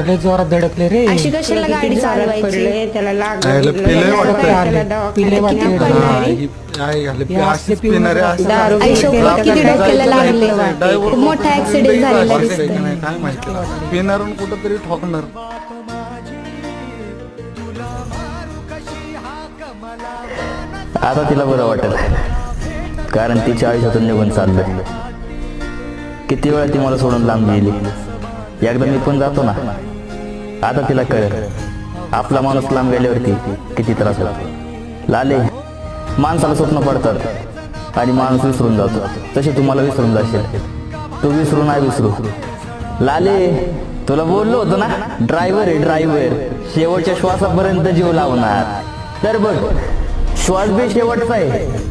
लय जोरात धडकले रे. अशी कशाला गाडी चालवायची? पडले त्याला यायला पिले वाटतं. पिले वाटते. आई शपथ किती डोक्याला लागले. खूप मोठा ऍक्सिडेंट झालेला दिसतोय. काय माहिती पिणारून कुठंतरी ठोकणार. आता तिला बरं वाटेल, कारण तिच्या आयुष्यातून निघून चाललंय. किती वेळा ती मला सोडून लांब गेली. एकदा मी पण जातो ना. आता तिला कळेल आपला माणूस लांब गेल्यावरती किती त्रास होतो. लाले, माणसाला स्वप्न पडतात आणि माणूस विसरून जातो. तसे तुम्हाला विसरून जाशील. तू विसरू नाही विसरू. लाले, तुला बोललो होतो ना, ड्रायव्हर आहे ड्रायव्हर. शेवटच्या श्वासापर्यंत जीव लावणार. तर बघ, श्वास बी शेवटचा आहे.